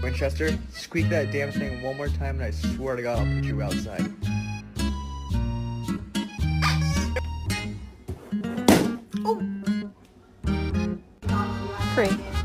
Winchester, squeak that damn thing one more time and I swear to God I'll put you outside. Free.